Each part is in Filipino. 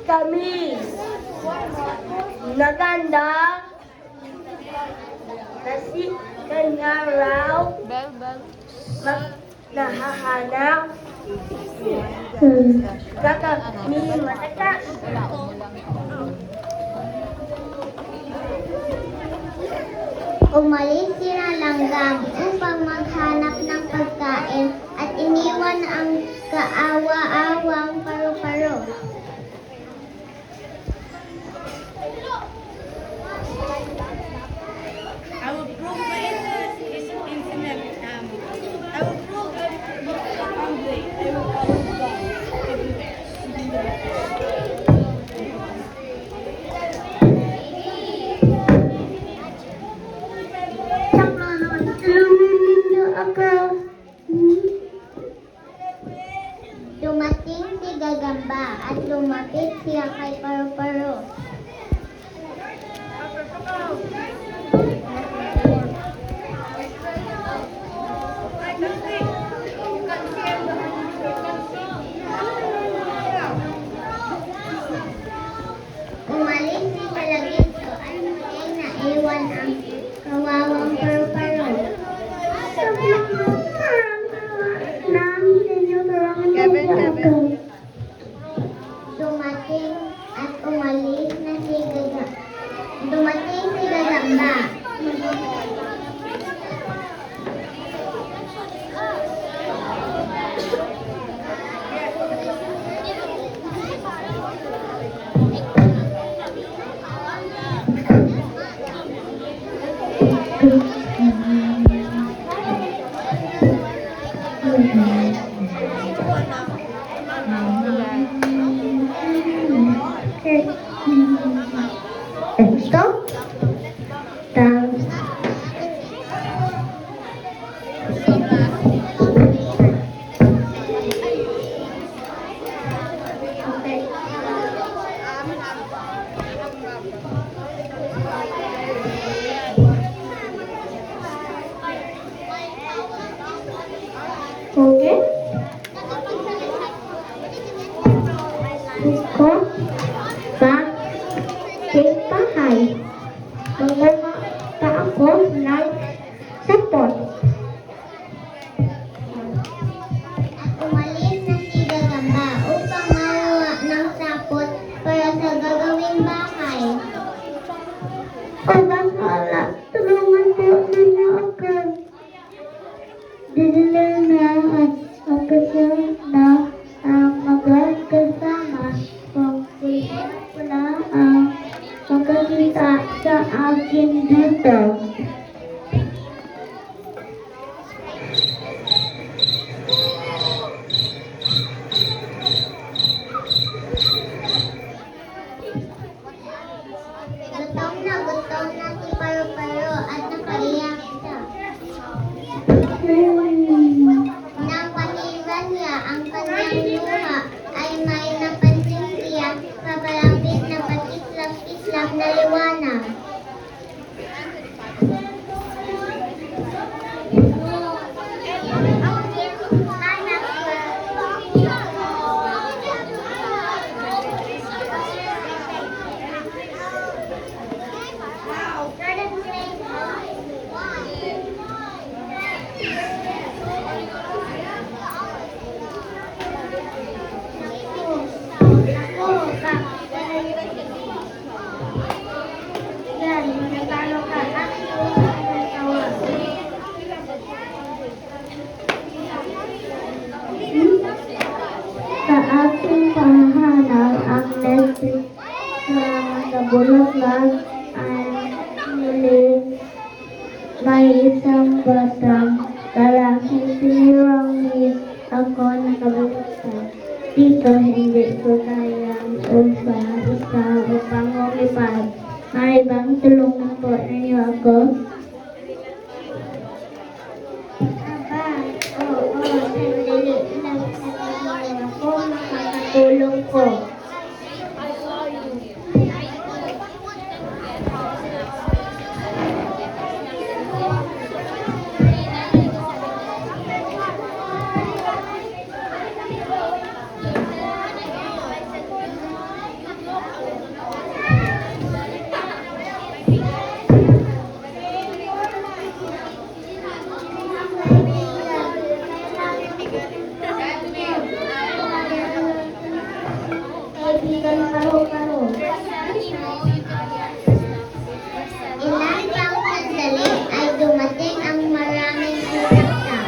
kami naganda na raw nahahanap kami matata. Umalis sina langgam upang maghanap ng pagkain at iniwan ang kaawa-awang paru-paro. I will prove my infinite. I will prove humbly. I will follow God everywhere. Dumating si Gagamba at lumapit siya kay Paru-Paro. Umalis si Kalagito at muling naiwan ang kawawang Paru-Paro. Dumating at umalis na si Gagamba. Dumating si Gagamba. Esto okay. Iko sa bahay. Manguha pa ako ng sapot. Umalis na si Gagamba upang manguha ng sapot para sa gagawing bahay. O bahala, tulungan po ninyo ako. Dinila na at okasyon na ang magkasama kung ko na ang magkakita sa akin dito. Gutom na si Paru-Paro at napaiyak siya. Nang pakinggan niya ang kanyang luha ay may napansin siya papalapit na patislap-islap na liwanag. Sa ating panghanap, ang Leslie sa bulak ay muli may isang batang lalaking sinirangin ako nakabalita. Dito hindi ko kayang isa upang lumipad. May bang tulungan po ninyo ako? Sandali lang ako makakatulong ko. kaibigan karo-karo. Ilan pang sandali ay dumating ang maraming sasakta.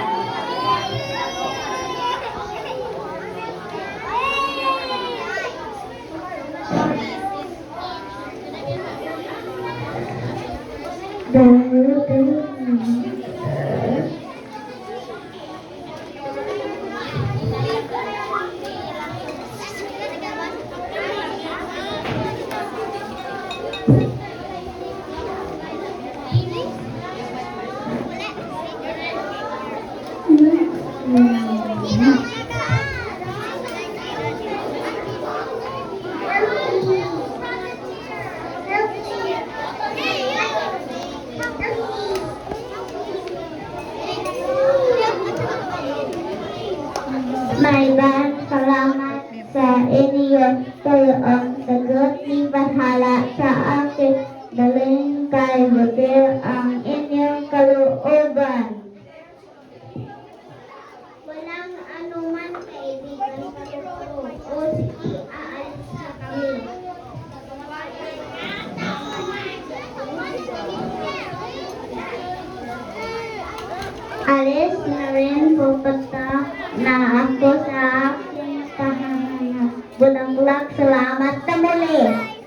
Maraming salamat sa inyo. Kayo ang sagot ni bahala sa akin. Daling kay hotel ang inyong kalooban. Walang anuman kaibigan ko. O sige, aalis na kami. Alis na rin pupunta na ako sa aking tahanan. Bulaklak, salamat na muli.